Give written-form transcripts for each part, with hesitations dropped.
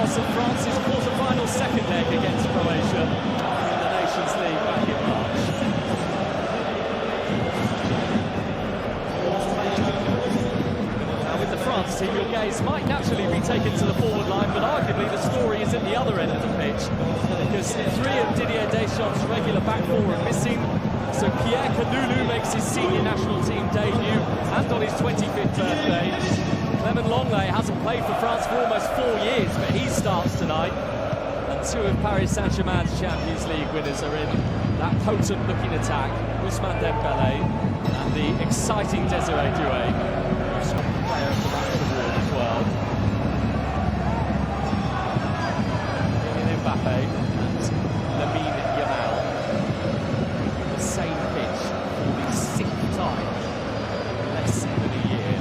loss of France's quarter-final second leg against Croatia in the Nations League back in March. Now with the France team, your gaze might naturally be taken to the forward line, but arguably the story is at the other end of the pitch, because three of Didier Deschamps' regular back four are missing. So Pierre Kalulu makes his senior national team debut and on his 25th birthday. Clement Longley hasn't played for France for almost 4 years, but he starts tonight. And two of Paris Saint-Germain's Champions League winners are in that potent-looking attack. Ousmane Dembélé and the exciting Désiré Doué, who's a player of the match award as well. Kylian Mbappé and Lamine Yamal. The same pitch for the 6th time in less than a year.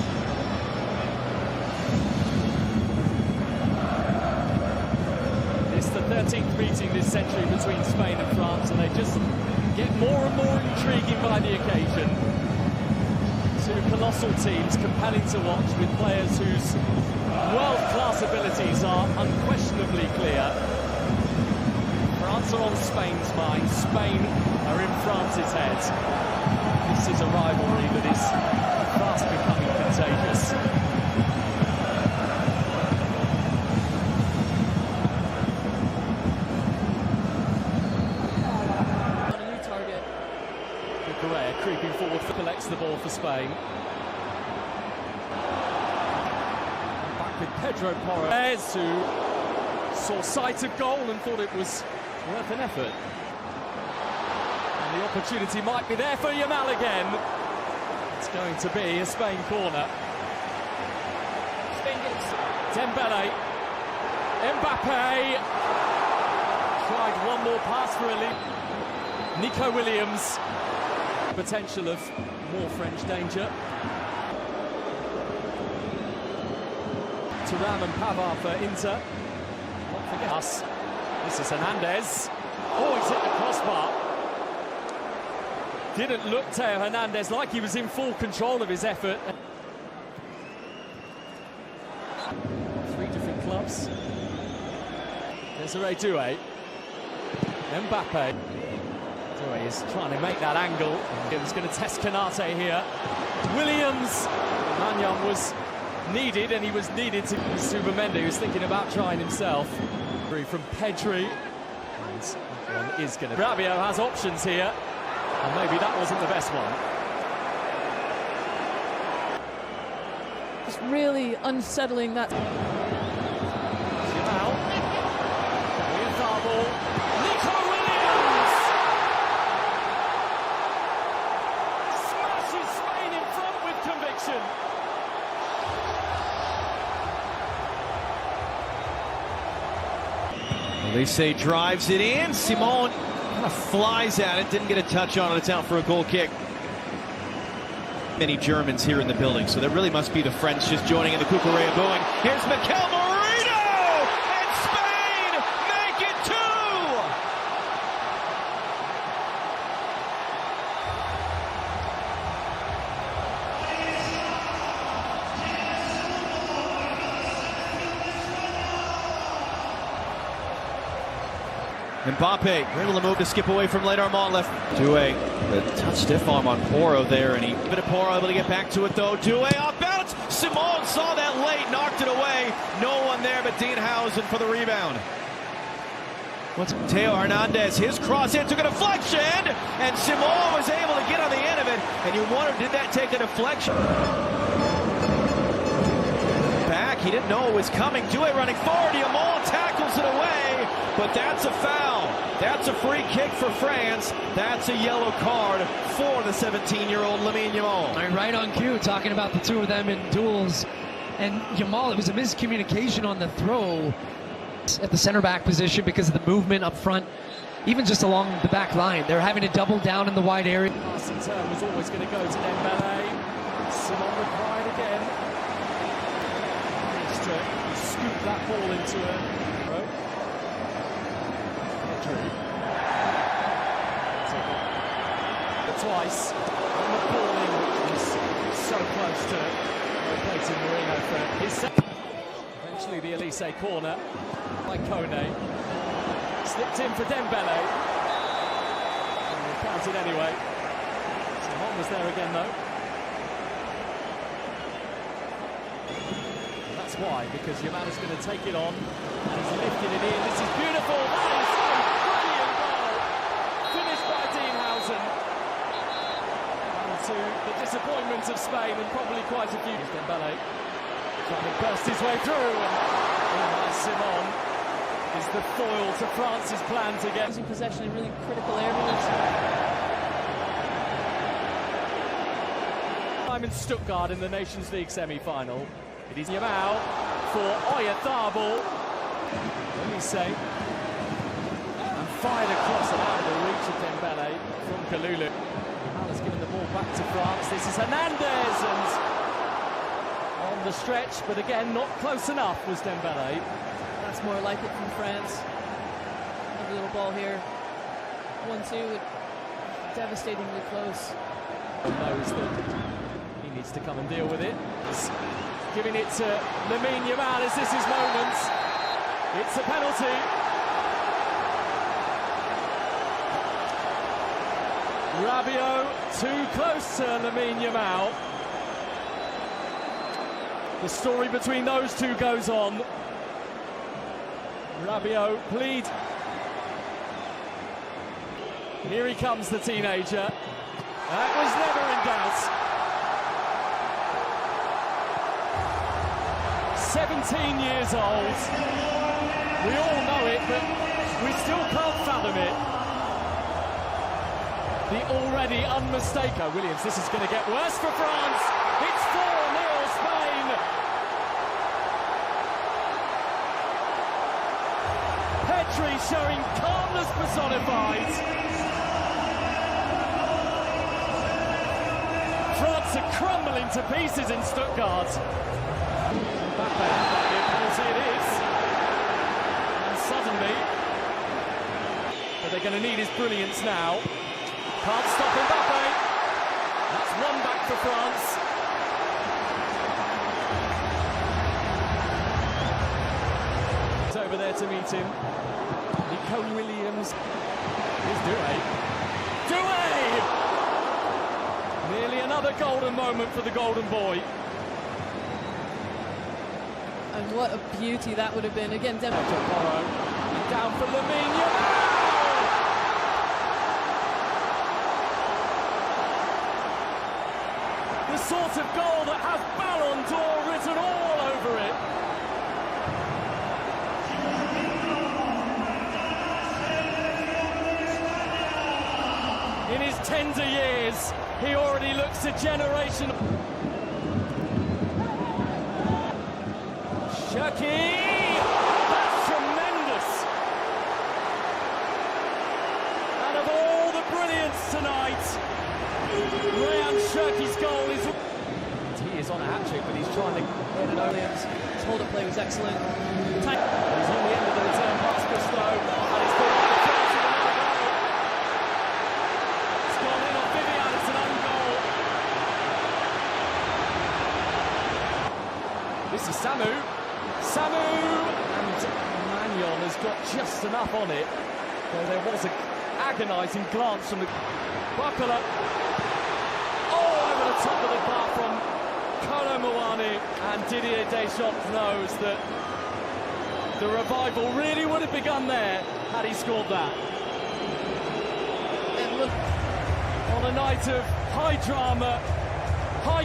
It's the 13th meeting this century between Spain and France, and they just get more and more intriguing by the occasion. Two colossal teams, compelling to watch, with players whose world-class abilities are unquestionably clear. France are on Spain's mind, Spain are in France's head. This is a rivalry that is fast becoming contagious. Correa creeping forward, collects the ball for Spain. Back with Pedro Porres, who saw sight of goal and thought it was worth an effort. And the opportunity might be there for Yamal again. It's going to be a Spain corner. Dembélé, Mbappé tried one more pass for Elite. Nico Williams. Potential of more French danger. Thuram and Pavard for Inter. Don't forget us. This is Hernandez. Oh, he's hit the crossbar. Didn't look Theo Hernandez like he was in full control of his effort. 3 different clubs. Désiré Doué. Mbappé. Doué is trying to make that angle. He's going to test Canate here. Williams. Magnan was needed, and he was needed to Subamendi, who's thinking about trying himself. From Pedri. And that one is going to... Rabiot has options here, and maybe that wasn't the best one. Just really unsettling that. Yamal. Nico Williams! Smashes Spain in front with conviction. Elise drives it in. Simon kind of flies at it, didn't get a touch on it. It's out for a goal kick. Many Germans here in the building, so there really must be the French just joining in the Cucurella booing. Here's Mikel Merino, and Spain make it 2! Mbappe able to move to skip away from Armand left. Doué, the touch stiff arm on Porro there, and he bit of Porro able to get back to it though. Doué off balance. Simon saw that late, knocked it away. No one there but Dean Housen for the rebound. Theo Hernandez, his cross in, took a deflection, and Simon was able to get on the end of it. And you wonder, did that take a deflection? Back, he didn't know it was coming. Doué running forward, Yamal tackles it away, but that's a foul. That's a free kick for France. That's a yellow card for the 17-year-old Lamine Yamal. Right on cue, talking about the two of them in duels. And Yamal, it was a miscommunication on the throw at the center back position because of the movement up front, even just along the back line. They're having to double down in the wide area. Passing turn was always going to go to Dembélé. Simon required again. Managed to scoop that ball into a... Twice, and the ball in, which is so close to replacing Marino for his second. Eventually Actually, the Elise corner by Kone. Slipped in for Dembele. Counted anyway. Simon was there again, though. And that's why, because Yamada's going to take it on. And he's lifted it in. This is beautiful. That is a brilliant goal. Finished by Dienhausen. And to the disappointment of Spain, and probably quite a few. Dembele trying to burst his way through. And Simon is the foil to France's plan to get Losing possession in really critical areas. I'm in Stuttgart in the Nations League semi-final. It is Yamal for Oyarzabal. Elise. And fired across and out of the reach of Dembele from Kalulu. Yamal has given the ball back to France. This is Hernandez and on the stretch, but again not close enough was Dembele. That's more like it from France. Another little ball here. 1-2. Devastatingly close. Knows that he needs to come and deal with it. He's giving it to Lamine Yamal as this is moment. It's a penalty. Rabiot too close to Lamine Yamal. The story between those two goes on. Rabiot plead. Here he comes, the teenager. That was never in doubt. 17 years old. We all know it, but we still can't fathom it. The already unmistakable Williams. This is going to get worse for France. It's 4-0 Spain. Petri showing calmness personified. France are crumbling to pieces in Stuttgart. Mbappe, penalty it is. And suddenly, but they're going to need his brilliance now. Can't stop Mbappe. That's one back for France. It's over there to meet him. Nico Williams. Here's Doué. Doué! Nearly another golden moment for the golden boy. And what a beauty that would have been. Again, Down for Lamine Yamal! The sort of goal that has Ballon d'Or written all over it. In his tender years, he already looks a generation. Cherki! That's tremendous! And of all the brilliance tonight, Rayan Cherki's goal is... He is on a hat-trick, but he's trying to get it over. His hold-up play was excellent. He's on the end of the return pass, Gusto, and it's been on the France with another goal. It's gone in on Vivian, it's an own goal. This is Samu. Samu! And Magnon has got just enough on it. Though there was an agonising glance from the... Bakala. Oh, over the top of the bar from Kolo Muani. And Didier Deschamps knows that the revival really would have begun there had he scored that. And look, On a night of high drama, high